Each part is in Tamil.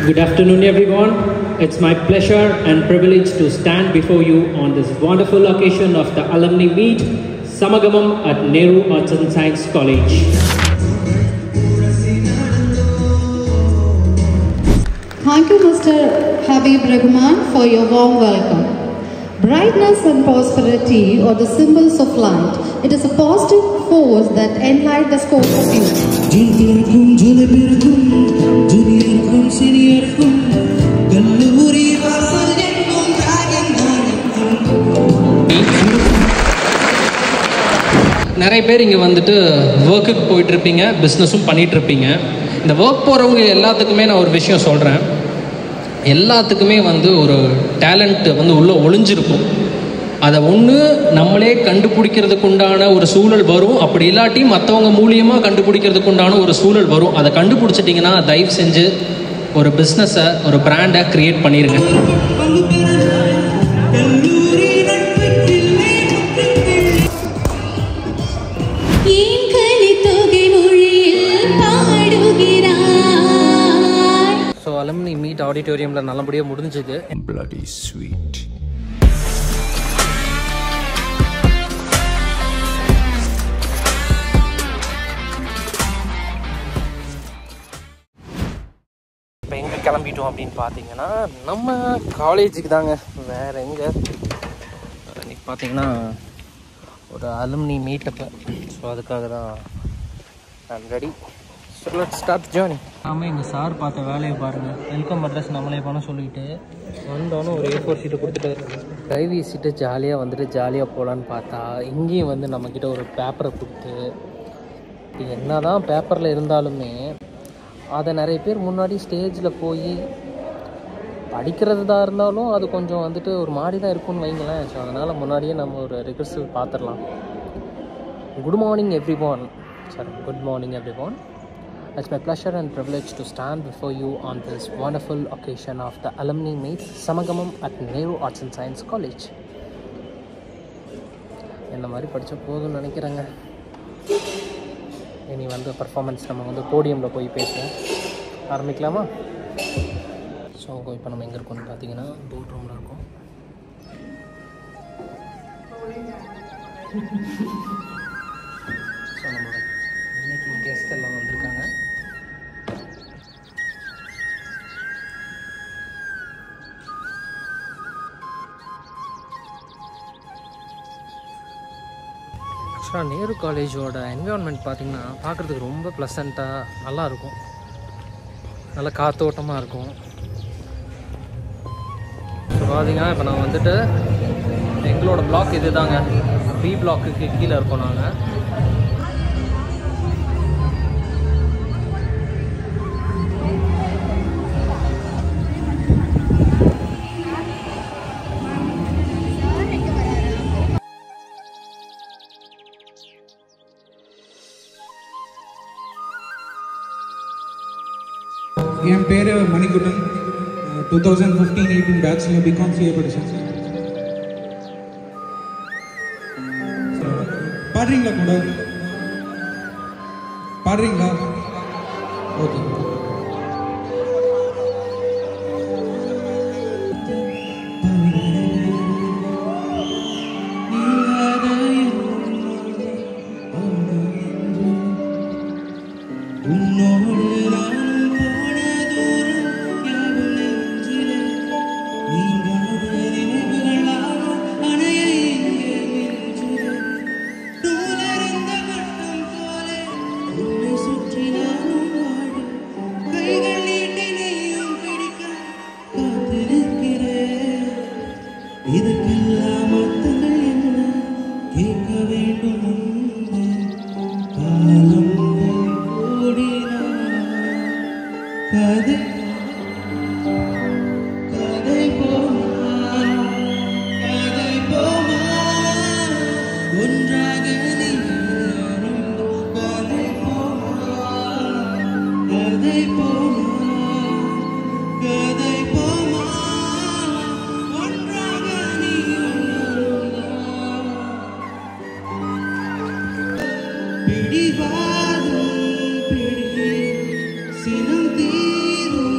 Good afternoon, everyone. It's my pleasure and privilege to stand before you on this wonderful occasion of the Alumni Meet, Samagamam at Nehru Arts and Science College. Thank you, Mr. Habib Rahman, for your warm welcome. Brightness and prosperity are the symbols of light. It is a positive force that enlightens the scope of youth. நிறைய பேர் இங்கே வந்துட்டு ஒர்க்குக்கு போயிட்டுருப்பீங்க, பிஸ்னஸும் பண்ணிகிட்ருப்பீங்க. இந்த ஒர்க் போகிறவங்க எல்லாத்துக்குமே நான் ஒரு விஷயம் சொல்கிறேன். எல்லாத்துக்குமே வந்து ஒரு டேலண்ட் வந்து உள்ளே ஒளிஞ்சிருக்கும். அதை ஒன்று நம்மளே கண்டுபிடிக்கிறதுக்கு உண்டான ஒரு சூழல் வரும், அப்படி இல்லாட்டி மற்றவங்க மூலியமாக கண்டுபிடிக்கிறதுக்கு உண்டான ஒரு சூழல் வரும். அதை கண்டுபிடிச்சிட்டிங்கன்னா தயவு செஞ்சு ஒரு பிஸ்னஸை, ஒரு பிராண்டை க்ரியேட் பண்ணிடுங்க. ஸோ அலுமினி மீட் ஆடிட்டோரியமில் நல்லபடியாக முடிஞ்சுது. Bloody sweet. இப்போ எங்கே கிளம்பிட்டோம் அப்படின்னு பார்த்தீங்கன்னா நம்ம காலேஜுக்கு தாங்க, வேறு எங்கே. இன்னைக்கு பார்த்தீங்கன்னா ஒரு அலுமினி மீட்டப்பு. ஸோ அதுக்காக தான் நான் ready. So let's start journey. நாம எங்கள் சார் பார்த்த வேலையை பாருங்கள். வெல்கம் அட்ரஸ் நம்மளே பண்ண சொல்லிவிட்டு வந்தோன்னு ஒரு A4 ஷீட்டை கொடுத்துட்டாரு. ட்ரைவ் வீசிட்டு ஜாலியாக வந்துட்டு ஜாலியாக போகலான்னு பார்த்தா இங்கேயும் வந்து நம்மக்கிட்ட ஒரு பேப்பரை கொடுத்து, என்ன தான் பேப்பரில் இருந்தாலுமே அதை நிறைய பேர் முன்னாடி ஸ்டேஜில் போய் படிக்கிறதா இருந்தாலும் அது கொஞ்சம் வந்துட்டு ஒரு மாதிரி தான் இருக்கும்னு வைங்களேன். ஸோ அதனால் முன்னாடியே நம்ம ஒரு ரிஹர்சல் பார்த்துடலாம். Good morning every one. Good morning every one. It's my pleasure and privilege to stand before you on this wonderful occasion of the Alumni Meet, Samagamam at Nehru Arts and Science College. இந்த மாதிரி படித்த போதும்னு நினைக்கிறேங்க. இனி வந்து பர்ஃபார்மன்ஸ் நம்ம வந்து போடியமில் போய் பேசுவோம். ஆரம்பிக்கலாமா? ஸோ இப்போ நம்ம எங்கே இருக்கோம்னு பார்த்தீங்கன்னா போட் ரூமில் இருக்கோம். ஸோ நம்மளோட இன்னைக்கு கெஸ்ட் எல்லாம் வந்திருக்காங்க. ஆக்சுவலாக நேரு காலேஜோட என்விரான்மெண்ட் பார்த்திங்கன்னா பார்க்குறதுக்கு ரொம்ப ப்ளசண்ட்டாக நல்லாயிருக்கும். நல்லா காற்றோட்டமாக இருக்கும். ஸோ பார்த்திங்கன்னா இப்போ நான் வந்துட்டு எங்களோட பிளாக் இது தாங்க, B பிளாக்குக்கு கீழே இருக்கோம் நாங்கள். என் பேர் மணிக்குட்டன். 2015-18 பேட்ச்ல பிகாம் சிஏ படித்தேன். பாடுறீங்களா கூட? பாடுறீங்களா? ஓகே. பிடிவாதும் பிடி சினம் தீரும்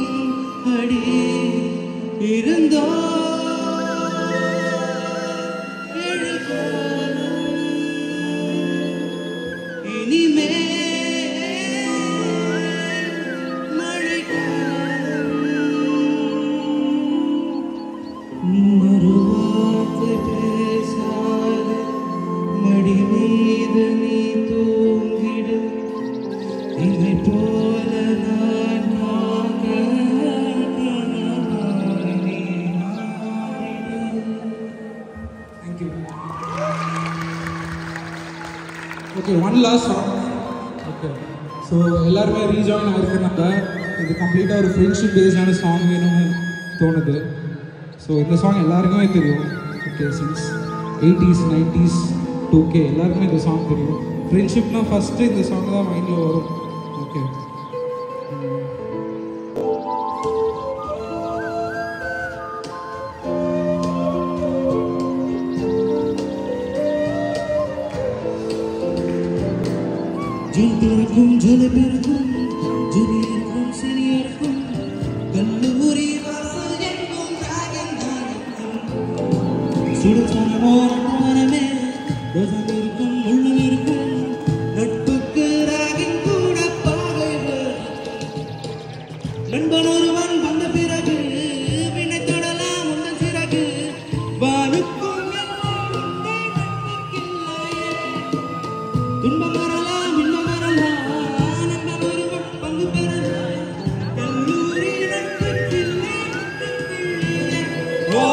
இதை போல நான் வாங்க Thank you. Okay, one last song. Okay. So, எல்லாருமே ரீஜாயின் ஆகிருக்கிறனால இது கம்ப்ளீட்டாக ஒரு ஃப்ரெண்ட்ஷிப் பேஸ்டான சாங் வேணும்னு தோணுது. ஸோ இந்த சாங் எல்லாருக்குமே தெரியும். Okay, since 80s 90s 2K எல்லாருக்குமே இந்த சாங் தெரியும். ஃப்ரெண்ட்ஷிப்னால் ஃபஸ்ட்டு இந்த சாங் தான் மைண்டில் வரும். ஓகே, ஜூனியருக்கும் ஜூனியருக்கும் ஜூனியருக்கும் சீனியருக்கும் கல்லூரி வாசல் எங்கும் சுடுச்சனமோ மனமே ரோசம் இருக்கும் முள்ளும் இருக்கும் நட்புக்கு ராகின் கூட பாகைகள் நண்பன் ஒருவன் வந்த பிறகு வினை தொடலாம் உந்தன் சிறகு வானுக்கும் துன்பம் வரலாம் இன்பம் வரலாம் நண்பன் ஒருவன் பங்கு பெறலாம் கல்லூரி நட்புக்கில்லை ஓ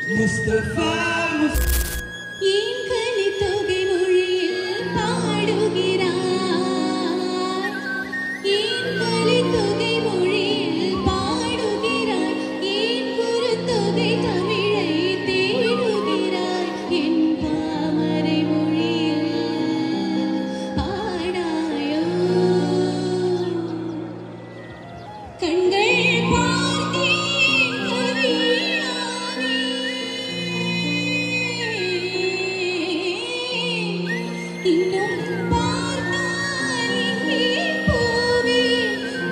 Mustafa ஏன் கலித்தொகை மொழியில் பாடுகிறாய் ஏன் கலித்தொகை மொழியில் பாடுகிறாய் ஏன் குறுந்தொகை தமிழை தேடுகிறாய் என் பாமரை மொழியில் பாடாயோ கண்கள் பார்த்தேன் கவியானே இன்னும் பார்த்தால் இங்கே போவே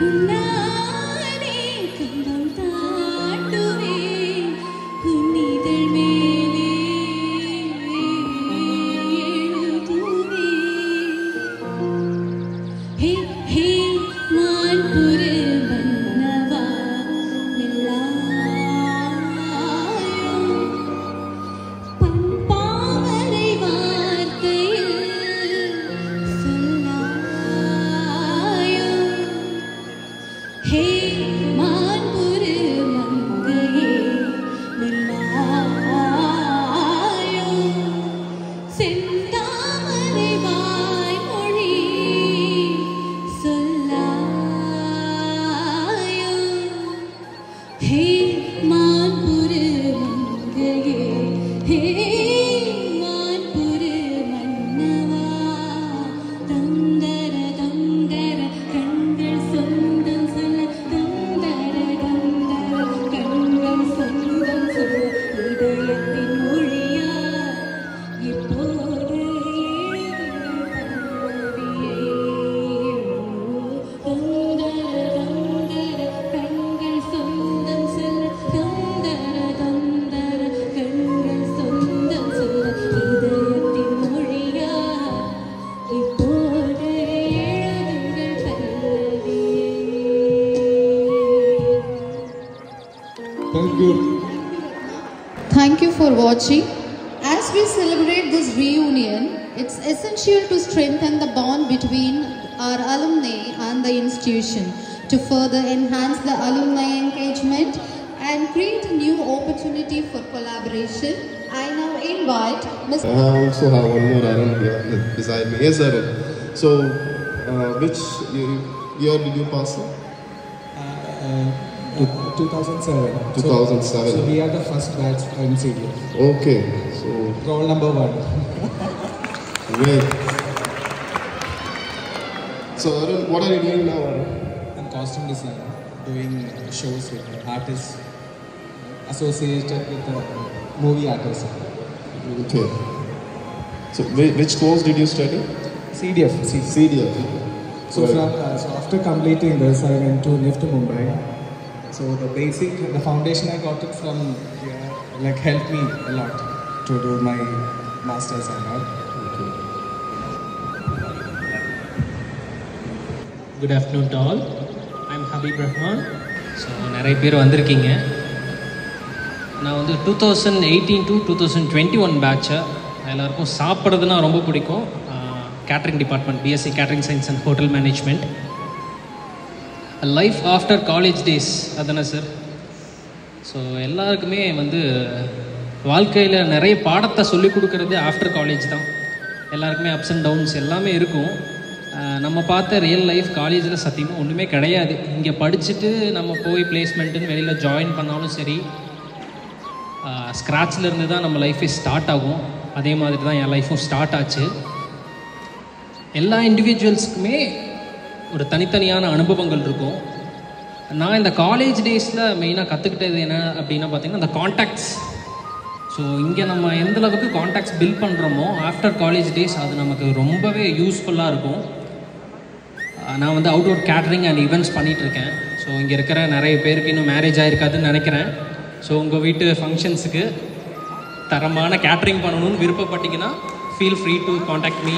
உன்னானே கண்டம் தாண்டுவே உன்னிதழ் மேலே எழுதுவே ஹே ஹே மான்புரு மன்னவா நில்லாயோ பண்பாவரை வார்த்தையில் சொல்லாயோ ஹே மான்புரு மங்கையே நில்லாயோ செந்தாமரை வாய்மொழி சொல்லாயோ ஹே மான்புரு மங்கையே ஹே மான்புரு மன்னவா தந்தர தந்தர கண்கள் சொந்தம் சொல்ல தந்தர தந்தர கண்கள் சொந்தம் சொல்ல இதயத்தின் மொழியா இப்போது தந்தர தந்தர கண்கள் சொந்தம் சொல்ல தந்தர தந்தர கண்கள் சொந்தம் சொல்ல இதயத்தின் மொழியா இப்போது எழுதுங்கள் பல்லவியே. thank you. Thank you for watching. As we celebrate this reunion, it's essential to strengthen the bond between our alumni and the institution to further enhance the alumni engagement and create a new opportunity for collaboration. I now invite Mr. I also have one more Arun here beside me. Yes, Arun. So, which year did you pass it? 2007. 2007. So we are the first batch in CDF. Okay. So, Roll number 1. great. So, Arun, what are you doing now, Arun? I'm costume designer, doing shows with artists associated with the movie artists. Okay. So, which course did you study? CDF. CDF. So after completing this, I went to NIFT Mumbai. So the foundation I got it from here, like helped me a lot to do my masters and all. Good afternoon to all. I'm Habib Rahman. So நிறைய பேர் வந்திருக்கீங்க. நான் வந்து 2018 to 2021 பேட்சை. எல்லாருக்கும் சாப்பிட்றதுனா ரொம்ப பிடிக்கும். Catering department, BSc catering science and hotel management. Life after college days அதானே சார். ஸோ எல்லாருக்குமே வந்து வாழ்க்கையில் நிறைய பாடத்தை சொல்லிக் கொடுக்கறது ஆஃப்டர் காலேஜ் தான். எல்லாருக்குமே அப்ஸ் அண்ட் டவுன்ஸ் எல்லாமே இருக்கும். நம்ம பார்த்த ரியல் லைஃப் காலேஜில் சத்தியமாக ஒன்றுமே கிடையாது. இங்கே படிச்சுட்டு நம்ம போய் பிளேஸ்மெண்ட்டுன்னு வெளியில் ஜாயின் பண்ணாலும் சரி, ஸ்க்ராட்சில் இருந்து தான் நம்ம லைஃபே ஸ்டார்ட் ஆகும். அதே மாதிரி தான் என் லைஃப்பும் ஸ்டார்ட் ஆச்சு. எல்லா இண்டிவிஜுவல்ஸுக்குமே ஒரு தனித்தனியான அனுபவங்கள் இருக்கும். நான் இந்த காலேஜ் டேஸில் மெயினாக கற்றுக்கிட்டது என்ன அப்படின்னா பார்த்தீங்கன்னா இந்த கான்டாக்ட்ஸ். ஸோ இங்கே நம்ம எந்தளவுக்கு கான்டாக்ட்ஸ் பில்ட் பண்ணுறோமோ ஆஃப்டர் காலேஜ் டேஸ் அது நமக்கு ரொம்பவே யூஸ்ஃபுல்லாக இருக்கும். நான் வந்து அவுட்டோர் கேட்ரிங் அண்ட் ஈவெண்ட்ஸ் பண்ணிகிட்ருக்கேன். ஸோ இங்கே இருக்கிற நிறைய பேருக்கு இன்னும் மேரேஜ் ஆகிருக்காதுன்னு நினைக்கிறேன். ஸோ உங்கள் வீட்டு ஃபங்க்ஷன்ஸுக்கு தரமான கேட்ரிங் பண்ணணும்னு விருப்பப்பட்டீங்கன்னா feel free to contact me.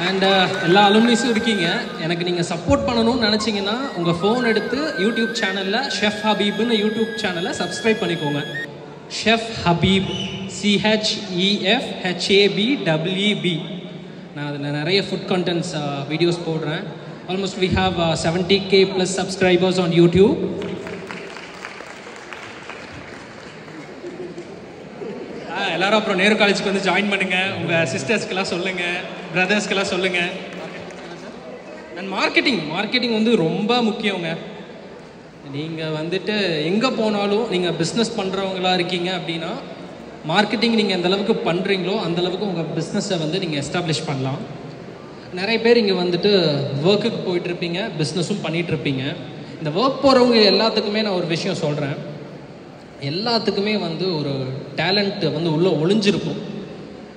And எல்லா அலுமினிஸும் இருக்கீங்க. எனக்கு நீங்கள் சப்போர்ட் பண்ணணும்னு நினச்சிங்கன்னா உங்கள் ஃபோன் எடுத்து யூடியூப் சேனலில் ஷெஃப் ஹபீப்னு யூடியூப் சேனலை சப்ஸ்கிரைப் பண்ணிக்கோங்க. Chef Habeeb, CHEFHABEB. நான் அதில் நிறைய ஃபுட் கண்டென்ட்ஸ் வீடியோஸ் போடுறேன். Almost we have 70K + subscribers on YouTube. எல்லாரும் அப்புறம் நேரு காலேஜுக்கு வந்து ஜாயின் பண்ணுங்கள். உங்கள் சிஸ்டர்ஸ்க்கெல்லாம் சொல்லுங்கள், பிரதர்ஸ்க்கெல்லாம் சொல்லுங்கள். அண்ட் மார்க்கெட்டிங் வந்து ரொம்ப முக்கியங்க. நீங்கள் வந்துட்டு எங்கே போனாலும் நீங்கள் பிஸ்னஸ் பண்ணுறவங்களா இருக்கீங்க அப்படின்னா மார்க்கெட்டிங் நீங்கள் எந்த அளவுக்கு பண்ணுறீங்களோ அந்தளவுக்கு உங்கள் பிஸ்னஸை வந்து நீங்கள் எஸ்டாப்ளிஷ் பண்ணலாம். நிறைய பேர் இங்கே வந்துட்டு ஒர்க்குக்கு போயிட்டுருப்பீங்க, பிஸ்னஸும் பண்ணிகிட்ருப்பீங்க. இந்த ஒர்க் போகிறவங்க எல்லாத்துக்குமே நான் ஒரு விஷயம் சொல்கிறேன். எல்லாத்துக்குமே வந்து ஒரு டேலண்ட் வந்து உள்ளே ஒளிஞ்சிருக்கும்.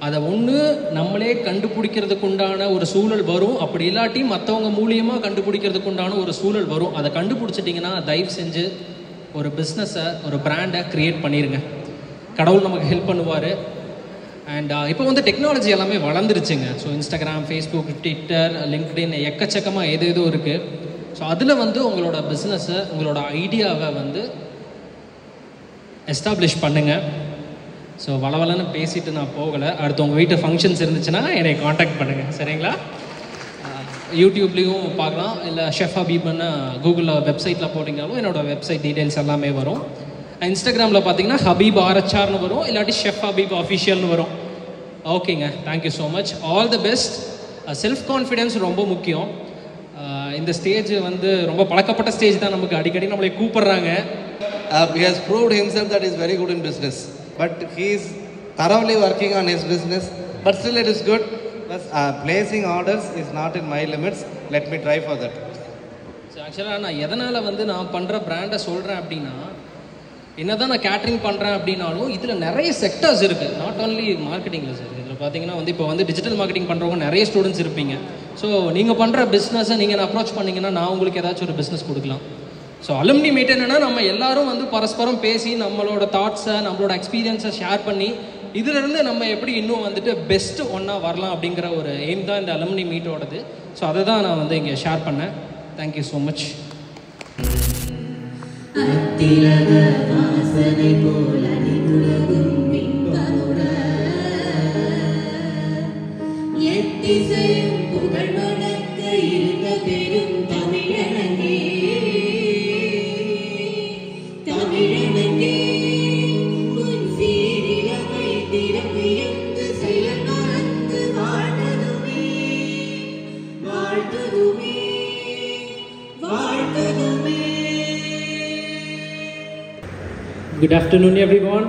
அதை ஒன்று நம்மளே கண்டுபிடிக்கிறதுக்கு உண்டான ஒரு சூழல் வரும். அப்படி இல்லாட்டி மற்றவங்க மூலியமாக கண்டுபிடிக்கிறதுக்கு உண்டான ஒரு சூழல் வரும். அதை கண்டுபிடிச்சிட்டிங்கன்னா தயவு செஞ்சு ஒரு பிஸ்னஸை, ஒரு பிராண்டை க்ரியேட் பண்ணிடுங்க. கடவுள் நமக்கு ஹெல்ப் பண்ணுவார். அண்ட் இப்போ வந்து டெக்னாலஜி எல்லாமே வளர்ந்துருச்சுங்க. So Instagram, Facebook, Twitter, LinkedIn எக்கச்சக்கமாக ஏதோ இருக்குது. ஸோ அதில் வந்து உங்களோட பிஸ்னஸை, உங்களோட ஐடியாவை வந்து எஸ்டாப்ளிஷ் பண்ணுங்கள். ஸோ வளவலன்னு பேசிட்டு நான் போகலை. அடுத்து உங்கள் வீட்டு ஃபங்க்ஷன்ஸ் இருந்துச்சுன்னா என்னை காண்டாக்ட் பண்ணுங்கள், சரிங்களா? யூடியூப்லேயும் பார்க்கலாம், இல்லை ஷெஃப் ஹபீப்னு கூகுளில் வெப்சைட்டில் போட்டிங்கனாலும் என்னோடய வெப்சைட் டீட்டெயில்ஸ் எல்லாமே வரும். இன்ஸ்டாகிராமில் பார்த்தீங்கன்னா ஹபீப் RHRனு வரும், இல்லாட்டி ஷெஃப் ஹபீப் அஃபிஷியல்னு வரும். ஓகேங்க, thank you so much. All the best. Self confidence ரொம்ப முக்கியம். இந்த ஸ்டேஜ் வந்து ரொம்ப பழக்கப்பட்ட ஸ்டேஜ் தான். நமக்கு அடிக்கடி நம்மளை கூப்பிட்றாங்க. He has proved himself that he is very good in business, but he is thoroughly working on his business, but still it is good. Plus, placing orders is not in my limits. Let me try for that. So ஆக்சுவலாக நான் எதனால் வந்து நான் பண்ணுற பிராண்டை சொல்கிறேன் அப்படின்னா, என்னதான் நான் கேட்ரிங் பண்ணுறேன் அப்படின்னாலும் இதில் நிறைய செக்டர்ஸ் இருக்குது. நாட் ஓன்லி மார்க்கெட்டிங்கில் சார். இதில் பார்த்தீங்கன்னா வந்து இப்போ வந்து டிஜிட்டல் மார்க்கெட்டிங் பண்ணுறவங்க நிறைய ஸ்டூடெண்ட்ஸ் இருப்பீங்க. ஸோ நீங்கள் பண்ணுற பிஸ்னஸை நீங்கள் அப்ரோச் பண்ணிங்கன்னா நான் உங்களுக்கு ஏதாச்சும் ஒரு பிஸ்னஸ் கொடுக்கலாம். ஸோ அலுமினி மீட் என்னென்னா நம்ம எல்லாரும் வந்து பரஸ்பரம் பேசி நம்மளோட தாட்ஸை, நம்மளோட எக்ஸ்பீரியன்ஸை ஷேர் பண்ணி இதிலிருந்து நம்ம எப்படி இன்னும் வந்துட்டு பெஸ்ட்டு ஒன்றா வரலாம் அப்படிங்கிற ஒரு எய்ம் தான் இந்த அலுமினி மீட்டோடது. ஸோ அதை தான் நான் வந்து இங்கே ஷேர் பண்ணேன். Thank you so much. Good afternoon, everyone.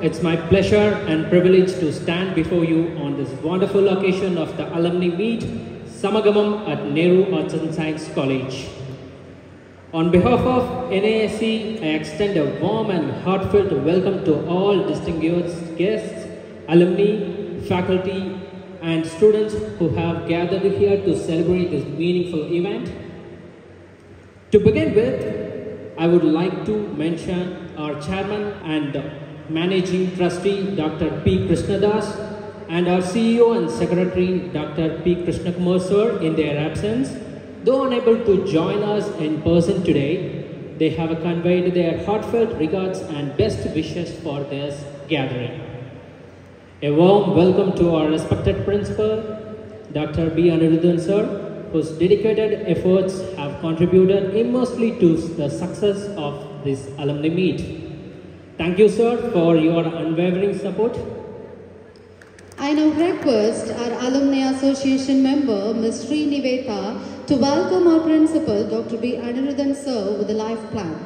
It's my pleasure and privilege to stand before you on this wonderful occasion of the Alumni Meet, Samagamam at Nehru Arts and Science College. On behalf of NASC, I extend a warm and heartfelt welcome to all distinguished guests, alumni, faculty, and students who have gathered here to celebrate this meaningful event. To begin with, I would like to mention our chairman and managing trustee, Dr. P. Krishnadas, and our CEO and Secretary Dr. P. Krishnakumar sir in their absence. Though unable to join us in person today, they have conveyed their heartfelt regards and best wishes for this gathering. A warm welcome to our respected principal, Dr. B. Anirudhan sir, whose dedicated efforts have contributed immensely to the success of this alumni meet. Thank you, sir, for your unwavering support. I now request our Alumni Association member, Ms. Sri Niveta, to welcome our principal, Dr. B. Anirudhan sir, with a life plant.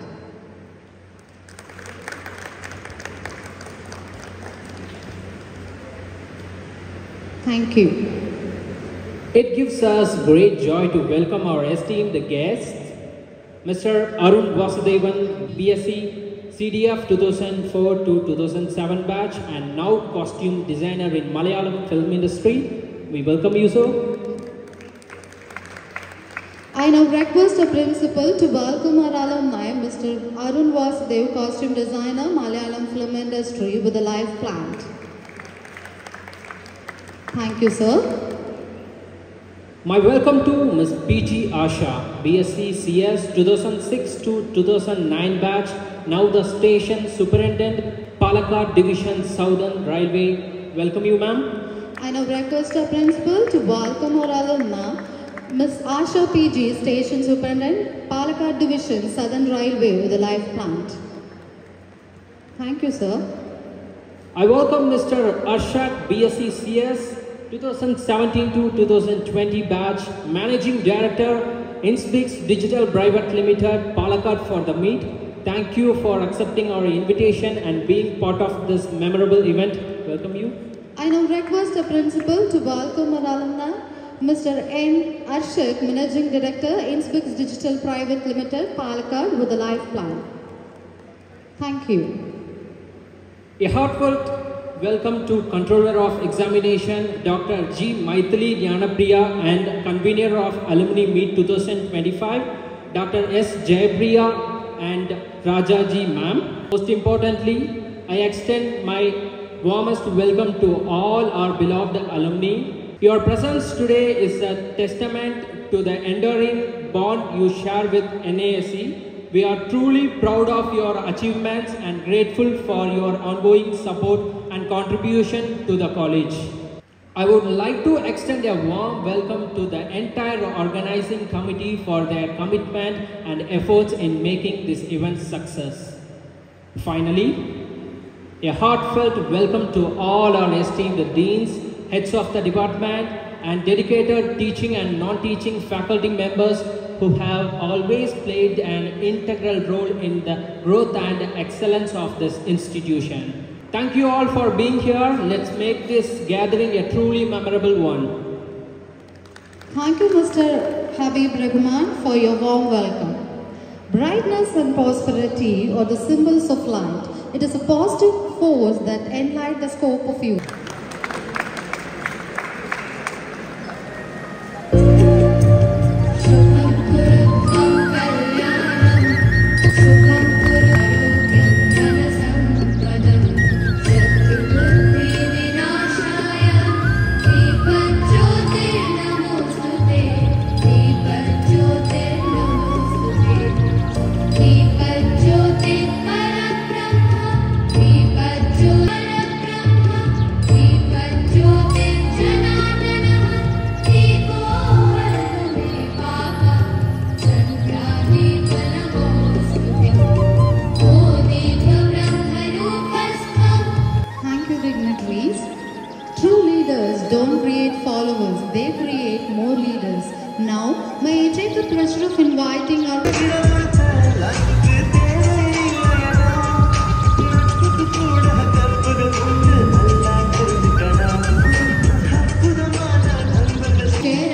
Thank you. It gives us great joy to welcome our esteemed guests, Mr. Arun Vasudevan, BSc CDF 2004 to 2007 batch and now costume designer in Malayalam film industry. We welcome you, sir. I now request our principal to welcome our alumni, Mr. Arun Vasudev, costume designer, Malayalam film industry, with a life plant. Thank you, sir. My welcome to Ms. P.G. Asha, BSc CS 2006 to 2009 batch, now the station superintendent, Palakkad Division Southern Railway. Welcome you, ma'am. I now request our principal to welcome our alumna, Ms. Asha P.G., station superintendent, Palakkad Division Southern Railway, with a life plant. Thank you, sir. I welcome Mr. Arshad, BSc CS 2017 to 2020 batch, Managing Director, Inspix Digital Private Limited, Palakkad, for the meet. Thank you for accepting our invitation and being part of this memorable event. Welcome you. I now request the principal to welcome our alumna, Mr. N. Arshak, Managing Director, Inspix Digital Private Limited, Palakkad, with a life plan. Thank you. A heartfelt welcome to Controller of Examination, Dr. G. Maithili Jnanapriya, and Convener of Alumni Meet 2025, Dr. S. Jayapriya and Rajaji ma'am. Most importantly, I extend my warmest welcome to all our beloved alumni. Your presence today is a testament to the enduring bond you share with NASE. We are truly proud of your achievements and grateful for your ongoing support and contribution to the college. I would like to extend a warm welcome to the entire organizing committee for their commitment and efforts in making this event success. Finally, a heartfelt welcome to all our esteemed deans, heads of the department, and dedicated teaching and non-teaching faculty members who have always played an integral role in the growth and excellence of this institution. Thank you all for being here. Let's make this gathering a truly memorable one. Thank you, Mr. Habib Rahman, for your warm welcome. Brightness and prosperity are the symbols of light. It is a positive force that enlightens the scope of youth. Don't create followers, they create more leaders. Now, may I take the pleasure of inviting our share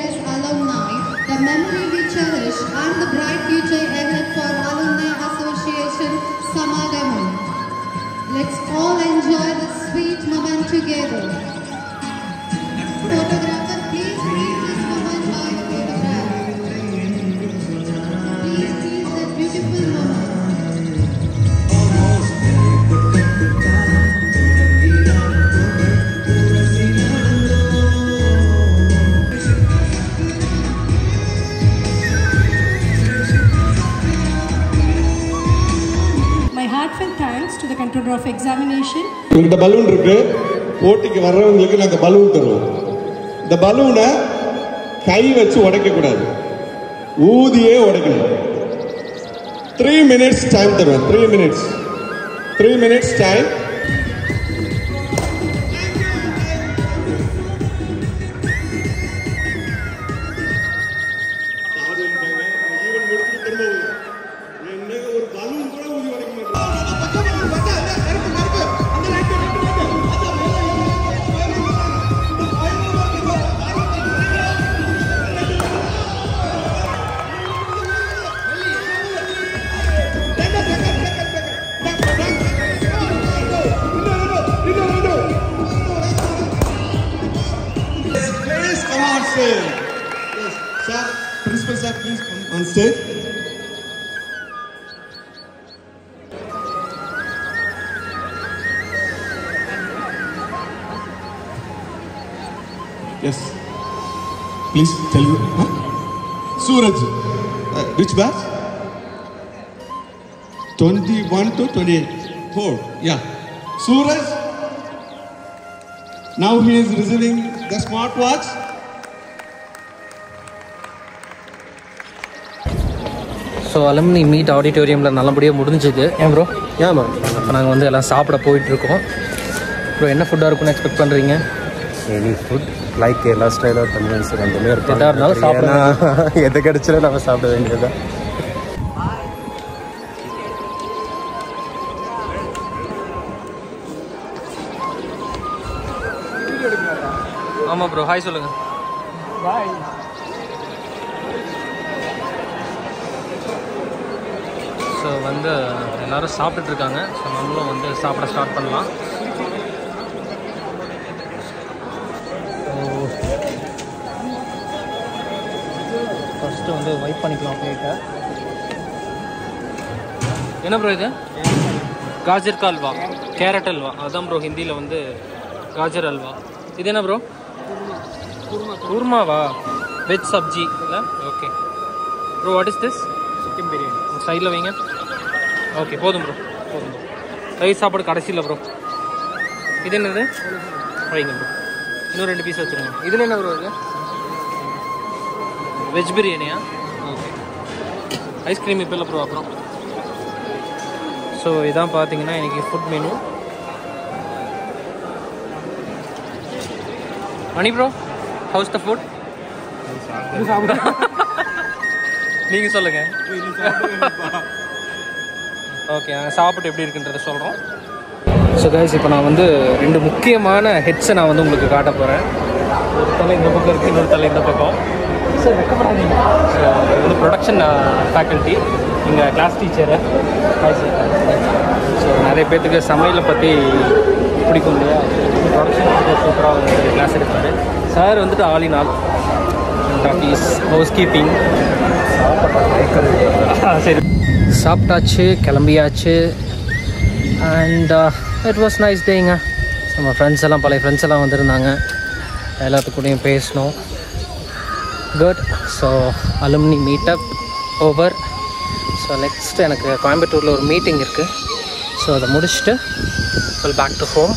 as alumni the memory we cherish and the bright future ahead for Alumni Association Samagamam. Let's all enjoy this sweet moment together. Photographer, please freeze this moment by the photograph. Please seize that beautiful moment. examination. இந்த பலூன் இருக்கு, போட்டிக்கு வர்றவங்களுக்கு நாங்கள் பலூன் தருவோம். இந்த பலூனை கை வச்சு உடைக்கக்கூடாது, ஊதியே உடைக்கணும். 3 minutes டைம் தருவேன். 3 minutes time. Principal sir, please come on stage. Yes. Please tell me. Huh? Suraj. Which batch? 21 to 28. 4. Yeah. Suraj. Now he is receiving the smartwatch. So alumni meet ஆடிட்டோரியமில் நல்லபடியாக முடிஞ்சுது. ஏன் ப்ரோ? ஏன் மேம் இப்போ நாங்கள் வந்து எல்லாம் சாப்பிட போயிட்டுருக்கோம். ப்ரோ என்ன ஃபுட்டாக இருக்குன்னு எக்ஸ்பெக்ட் பண்ணுறீங்க? எனி ஃபுட் லைக் கேரளா ஸ்டைலோ தமிழ் ரெண்டுமே இருக்கும். எதாக இருந்தாலும் சாப்பிடலாம், எது கிடைச்சாலும் நம்ம சாப்பிட வேண்டியது. ஆமாம் ப்ரோ, ஹாய் சொல்லுங்கள். பாய். ஸோ வந்து எல்லோரும் சாப்பிட்டுட்ருக்காங்க. ஸோ நம்மளும் வந்து சாப்பிட ஸ்டார்ட் பண்ணலாம். ஃபஸ்ட்டு வந்து வைப் பண்ணிக்கலாம் பிளேட்டை. என்ன ப்ரோ இது? காஜர் கா அல்வா, கேரட் அல்வா. அதுதான் ப்ரோ ஹிந்தியில் வந்து காஜர் அல்வா. இது என்ன ப்ரோ? குருமாவா? வெஜ் சப்ஜி இல்லை? Okay bro, what is this? Chicken biryani. சைடில் வைங்க. ஓகே போதும் ப்ரோ, போதும் ப்ரோ. ரைஸ் சாப்பாடு கடைசியில் ப்ரோ. இது என்னது? வைங்க ப்ரோ, இன்னும் 2 பீஸ் வச்சுருங்க. இதில் என்ன ப்ரோ இது? வெஜ் பிரியாணியா? ஓகே. ஐஸ்கிரீம் இப்போ இல்லை ப்ரோ. அப்புறம் ஸோ இதான் பார்த்தீங்கன்னா இன்றைக்கி food menu. Mani bro, how's the food? நீங்கள் சொல்லுங்கள். ஓகே, நாங்கள் சாப்பிட்டு எப்படி இருக்குன்றதை சொல்கிறோம். ஸோ கைஸ், இப்போ நான் வந்து 2 முக்கியமான ஹெட்ஸை நான் வந்து உங்களுக்கு காட்ட போகிறேன். ஒரு தலை இந்த பக்கம் இருக்குது, இன்னொரு தலை இந்த பக்கம். சார் வெக்கப்படாதீங்க. ஸோ இது வந்து ப்ரொடக்ஷன் ஃபேக்கல்ட்டி, எங்கள் class teacher. Hi sir. So நிறைய பேர்த்துக்கு சமையலை பற்றி பிடிக்கும் இல்லையா? ப்ரொடக்ஷன் சூப்பராக வந்து கிளாஸ் எடுப்பார் சார். வந்துட்டு all in all talkies, housekeeping. சரி, சாப்பிட்டாச்சு, கிளம்பியாச்சு. And it was nice thank. நம்ம ஃப்ரெண்ட்ஸ் எல்லாம், பழைய ஃப்ரெண்ட்ஸ் எல்லாம் வந்திருந்தாங்க. எல்லாத்துக்கூடையும் பேசணும். Good. So alumni meetup over. So next எனக்கு கோயம்புத்தூரில் ஒரு மீட்டிங் இருக்குது. ஸோ அதை முடிச்சுட்டு பேக் டு ஹோம்.